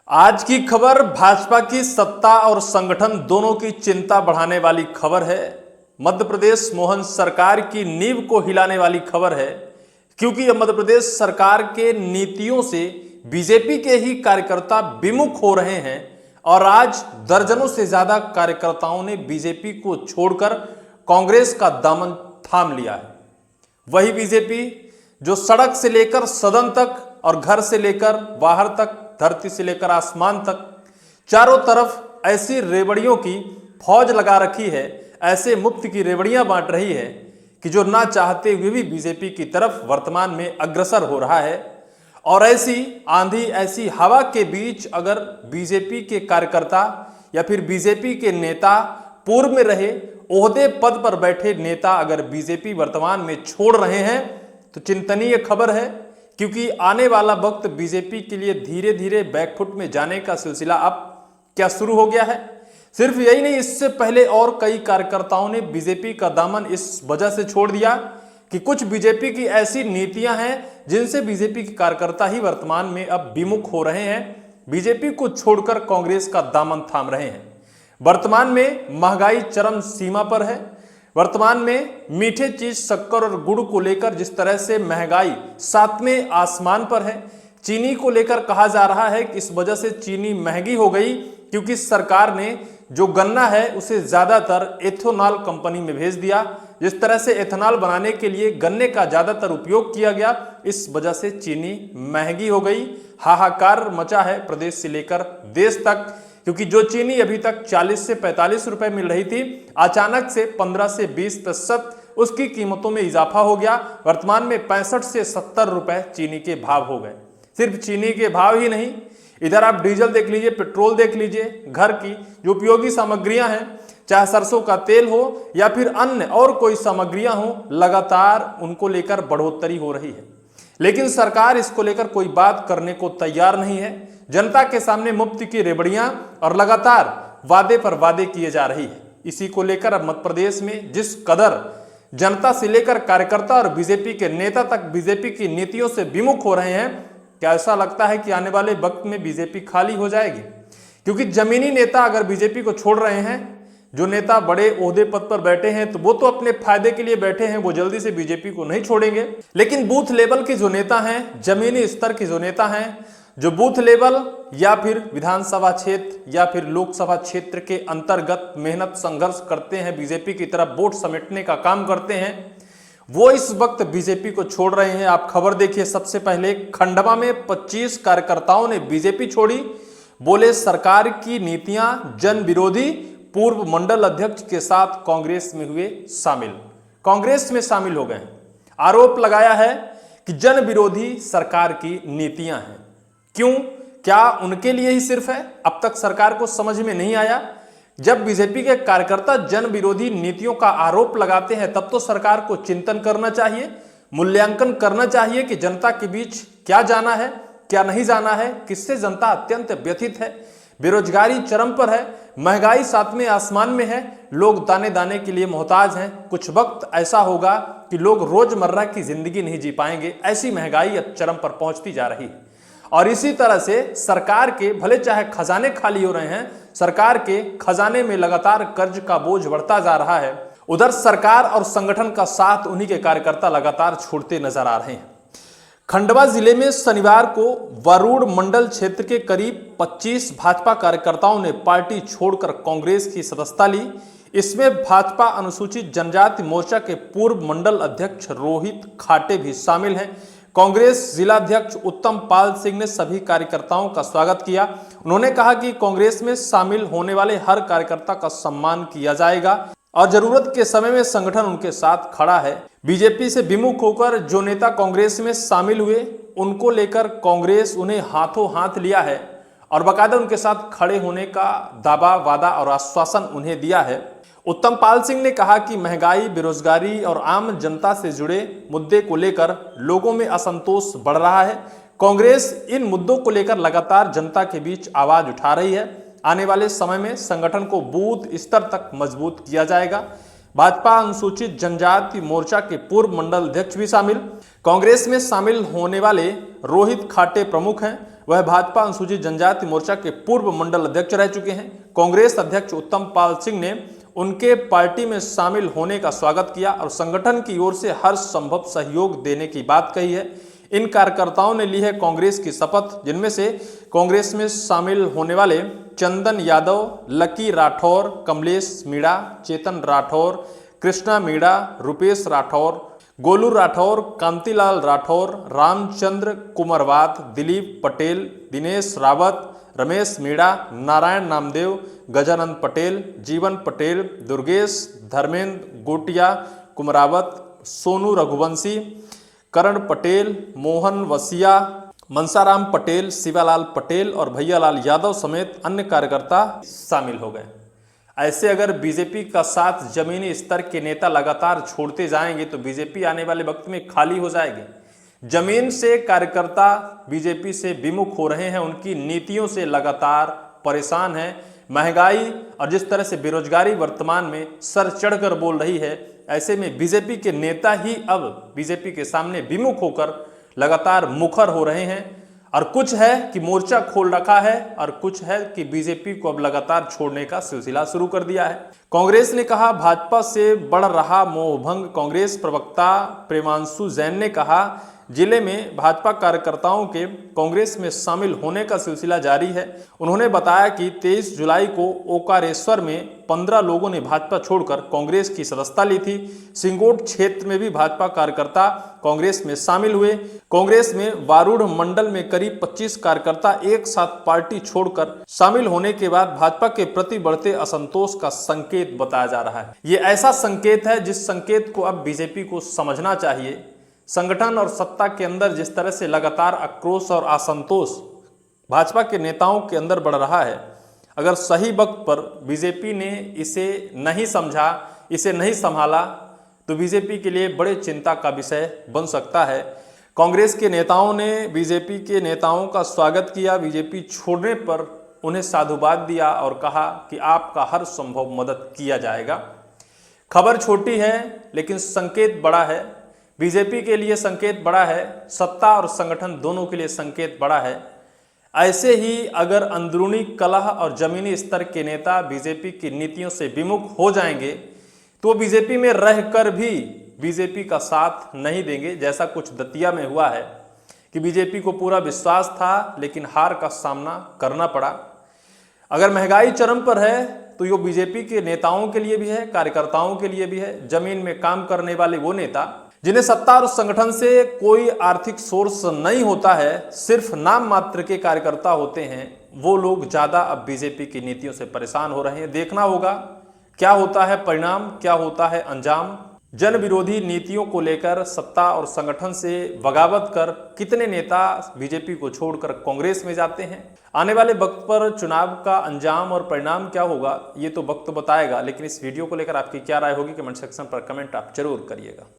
आज की खबर भाजपा की सत्ता और संगठन दोनों की चिंता बढ़ाने वाली खबर है। मध्य प्रदेश मोहन सरकार की नींव को हिलाने वाली खबर है, क्योंकि अब मध्य प्रदेश सरकार के नीतियों से बीजेपी के ही कार्यकर्ता विमुख हो रहे हैं और आज दर्जनों से ज्यादा कार्यकर्ताओं ने बीजेपी को छोड़कर कांग्रेस का दामन थाम लिया है। वही बीजेपी जो सड़क से लेकर सदन तक और घर से लेकर बाहर तक, धरती से लेकर आसमान तक चारों तरफ ऐसी रेवड़ियों की फौज लगा रखी है, ऐसे मुफ्त की रेवड़ियां बांट रही है कि जो ना चाहते हुए भी बीजेपी की तरफ वर्तमान में अग्रसर हो रहा है। और ऐसी आंधी, ऐसी हवा के बीच अगर बीजेपी के कार्यकर्ता या फिर बीजेपी के नेता, पूर्व में रहे ओहदे पद पर बैठे नेता अगर बीजेपी वर्तमान में छोड़ रहे हैं तो चिंतनीय खबर है, क्योंकि आने वाला वक्त बीजेपी के लिए धीरे धीरे बैकफुट में जाने का सिलसिला अब क्या शुरू हो गया है। सिर्फ यही नहीं, इससे पहले और कई कार्यकर्ताओं ने बीजेपी का दामन इस वजह से छोड़ दिया कि कुछ बीजेपी की ऐसी नीतियां हैं जिनसे बीजेपी के कार्यकर्ता ही वर्तमान में अब विमुख हो रहे हैं, बीजेपी को छोड़कर कांग्रेस का दामन थाम रहे हैं। वर्तमान में महंगाई चरम सीमा पर है। वर्तमान में मीठे चीज शक्कर और गुड़ को लेकर जिस तरह से महंगाई सातवें आसमान पर है, चीनी को लेकर कहा जा रहा है कि इस वजह से चीनी महंगी हो गई, क्योंकि सरकार ने जो गन्ना है उसे ज्यादातर एथेनॉल कंपनी में भेज दिया। जिस तरह से एथेनॉल बनाने के लिए गन्ने का ज्यादातर उपयोग किया गया, इस वजह से चीनी महंगी हो गई। हाहाकार मचा है प्रदेश से लेकर देश तक, क्योंकि जो चीनी अभी तक 40 से 45 रुपए मिल रही थी, अचानक से 15 से 20% उसकी कीमतों में इजाफा हो गया। वर्तमान में 65 से 70 रुपए चीनी के भाव हो गए। सिर्फ चीनी के भाव ही नहीं, इधर आप डीजल देख लीजिए, पेट्रोल देख लीजिए, घर की जो उपयोगी सामग्रियां हैं, चाहे सरसों का तेल हो या फिर अन्य और कोई सामग्रियां हो, लगातार उनको लेकर बढ़ोतरी हो रही है। लेकिन सरकार इसको लेकर कोई बात करने को तैयार नहीं है। जनता के सामने मुफ्त की रेवड़ियां और लगातार वादे पर वादे किए जा रही है। इसी को लेकर अब मध्य प्रदेश में जिस कदर जनता से लेकर कार्यकर्ता और बीजेपी के नेता तक बीजेपी की नीतियों से विमुख हो रहे हैं, क्या ऐसा लगता है कि आने वाले वक्त में बीजेपी खाली हो जाएगी? क्योंकि जमीनी नेता अगर बीजेपी को छोड़ रहे हैं, जो नेता बड़े ओहदे पद पर बैठे हैं, तो वो तो अपने फायदे के लिए बैठे हैं, वो जल्दी से बीजेपी को नहीं छोड़ेंगे। लेकिन बूथ लेवल के जो नेता हैं, जमीनी स्तर के जो नेता हैं, जो बूथ लेवल या फिर विधानसभा क्षेत्र या फिर लोकसभा क्षेत्र के अंतर्गत मेहनत संघर्ष करते हैं, बीजेपी की तरफ वोट समेटने का काम करते हैं, वो इस वक्त बीजेपी को छोड़ रहे हैं। आप खबर देखिए, सबसे पहले खंडवा में 25 कार्यकर्ताओं ने बीजेपी छोड़ी। बोले सरकार की नीतियां जन विरोधी, पूर्व मंडल अध्यक्ष के साथ कांग्रेस में हुए शामिल, कांग्रेस में शामिल हो गए। आरोप लगाया है कि जन विरोधी सरकार की नीतियां हैं। क्यों? क्या उनके लिए ही सिर्फ है? अब तक सरकार को समझ में नहीं आया। जब बीजेपी के कार्यकर्ता जन विरोधी नीतियों का आरोप लगाते हैं, तब तो सरकार को चिंतन करना चाहिए, मूल्यांकन करना चाहिए कि जनता के बीच क्या जाना है, क्या नहीं जाना है, किससे जनता अत्यंत व्यथित है। बेरोजगारी चरम पर है, महंगाई सातवें आसमान में है, लोग दाने दाने के लिए मोहताज हैं। कुछ वक्त ऐसा होगा कि लोग रोजमर्रा की जिंदगी नहीं जी पाएंगे, ऐसी महंगाई अब चरम पर पहुंचती जा रही है। और इसी तरह से सरकार के भले चाहे खजाने खाली हो रहे हैं, सरकार के खजाने में लगातार कर्ज का बोझ बढ़ता जा रहा है। उधर सरकार और संगठन का साथ उन्हीं के कार्यकर्ता लगातार छोड़ते नजर आ रहे हैं। खंडवा जिले में शनिवार को वरुण मंडल क्षेत्र के करीब 25 भाजपा कार्यकर्ताओं ने पार्टी छोड़कर कांग्रेस की सदस्यता ली। इसमें भाजपा अनुसूचित जनजाति मोर्चा के पूर्व मंडल अध्यक्ष रोहित खाटे भी शामिल हैं। कांग्रेस जिलाध्यक्ष उत्तम पाल सिंह ने सभी कार्यकर्ताओं का स्वागत किया। उन्होंने कहा कि कांग्रेस में शामिल होने वाले हर कार्यकर्ता का सम्मान किया जाएगा और जरूरत के समय में संगठन उनके साथ खड़ा है। बीजेपी से विमुख होकर जो नेता कांग्रेस में शामिल हुए, उनको लेकर कांग्रेस उन्हें हाथों हाथ लिया है और बाकायदा उनके साथ खड़े होने का दावा, वादा और आश्वासन उन्हें दिया है। उत्तम पाल सिंह ने कहा कि महंगाई, बेरोजगारी और आम जनता से जुड़े मुद्दे को लेकर लोगों में असंतोष बढ़ रहा है। कांग्रेस इन मुद्दों को लेकर लगातार जनता के बीच आवाज उठा रही है। आने वाले समय में संगठन को बूथ स्तर तक मजबूत किया जाएगा। भाजपा अनुसूचित जनजाति मोर्चा के पूर्व मंडल अध्यक्ष भी शामिल। कांग्रेस में शामिल होने वाले रोहित खाटे प्रमुख हैं। वह भाजपा अनुसूचित जनजाति मोर्चा के पूर्व मंडल अध्यक्ष रह चुके हैं। कांग्रेस अध्यक्ष उत्तम पाल सिंह ने उनके पार्टी में शामिल होने का स्वागत किया और संगठन की ओर से हर संभव सहयोग देने की बात कही है। इन कार्यकर्ताओं ने ली है कांग्रेस की शपथ, जिनमें से कांग्रेस में शामिल होने वाले चंदन यादव, लकी राठौर, कमलेश मीणा, चेतन राठौर, कृष्णा मीणा, रुपेश राठौर, गोलू राठौर, कांतिलाल राठौर, रामचंद्र कुमारवात, दिलीप पटेल, दिनेश रावत, रमेश मीणा, नारायण नामदेव, गजानंद पटेल, जीवन पटेल, दुर्गेश, धर्मेंद्र गोटिया कुमारावत, सोनू रघुवंशी, करण पटेल, मोहन वसिया, मनसाराम पटेल, शिवालाल पटेल और भैयालाल यादव समेत अन्य कार्यकर्ता शामिल हो गए। ऐसे अगर बीजेपी का साथ जमीनी स्तर के नेता लगातार छोड़ते जाएंगे तो बीजेपी आने वाले वक्त में खाली हो जाएगी। जमीन से कार्यकर्ता बीजेपी से विमुख हो रहे हैं, उनकी नीतियों से लगातार परेशान हैं। महंगाई और जिस तरह से बेरोजगारी वर्तमान में सर चढ़कर बोल रही है, ऐसे में बीजेपी के नेता ही अब बीजेपी के सामने विमुख होकर लगातार मुखर हो रहे हैं। और कुछ है कि मोर्चा खोल रखा है और कुछ है कि बीजेपी को अब लगातार छोड़ने का सिलसिला शुरू कर दिया है। कांग्रेस ने कहा भाजपा से बढ़ रहा मोहभंग। कांग्रेस प्रवक्ता प्रेमांशु जैन ने कहा जिले में भाजपा कार्यकर्ताओं के कांग्रेस में शामिल होने का सिलसिला जारी है। उन्होंने बताया कि 23 जुलाई को ओकारेश्वर में 15 लोगों ने भाजपा छोड़कर कांग्रेस की सदस्यता ली थी। सिंगोट क्षेत्र में भी भाजपा कार्यकर्ता कांग्रेस में शामिल हुए। कांग्रेस में वारूढ़ मंडल में करीब 25 कार्यकर्ता एक साथ पार्टी छोड़कर शामिल होने के बाद भाजपा के प्रति बढ़ते असंतोष का संकेत बताया जा रहा है। ये ऐसा संकेत है जिस संकेत को अब बीजेपी को समझना चाहिए। संगठन और सत्ता के अंदर जिस तरह से लगातार आक्रोश और असंतोष भाजपा के नेताओं के अंदर बढ़ रहा है, अगर सही वक्त पर बीजेपी ने इसे नहीं समझा, इसे नहीं संभाला तो बीजेपी के लिए बड़े चिंता का विषय बन सकता है। कांग्रेस के नेताओं ने बीजेपी के नेताओं का स्वागत किया। बीजेपी छोड़ने पर उन्हें साधुवाद दिया और कहा कि आपका हर संभव मदद किया जाएगा। खबर छोटी है लेकिन संकेत बड़ा है। बीजेपी के लिए संकेत बड़ा है, सत्ता और संगठन दोनों के लिए संकेत बड़ा है। ऐसे ही अगर अंदरूनी कलह और जमीनी स्तर के नेता बीजेपी की नीतियों से विमुख हो जाएंगे तो बीजेपी में रहकर भी बीजेपी का साथ नहीं देंगे, जैसा कुछ दतिया में हुआ है कि बीजेपी को पूरा विश्वास था लेकिन हार का सामना करना पड़ा। अगर महंगाई चरम पर है तो ये बीजेपी के नेताओं के लिए भी है, कार्यकर्ताओं के लिए भी है। जमीन में काम करने वाले वो नेता जिन्हें सत्ता और संगठन से कोई आर्थिक सोर्स नहीं होता है, सिर्फ नाम मात्र के कार्यकर्ता होते हैं, वो लोग ज्यादा अब बीजेपी की नीतियों से परेशान हो रहे हैं। देखना होगा क्या होता है परिणाम, क्या होता है अंजाम। जन विरोधी नीतियों को लेकर सत्ता और संगठन से बगावत कर कितने नेता बीजेपी को छोड़कर कांग्रेस में जाते हैं। आने वाले वक्त पर चुनाव का अंजाम और परिणाम क्या होगा ये तो वक्त बताएगा, लेकिन इस वीडियो को लेकर आपकी क्या राय होगी कमेंट सेक्शन पर कमेंट आप जरूर करिएगा।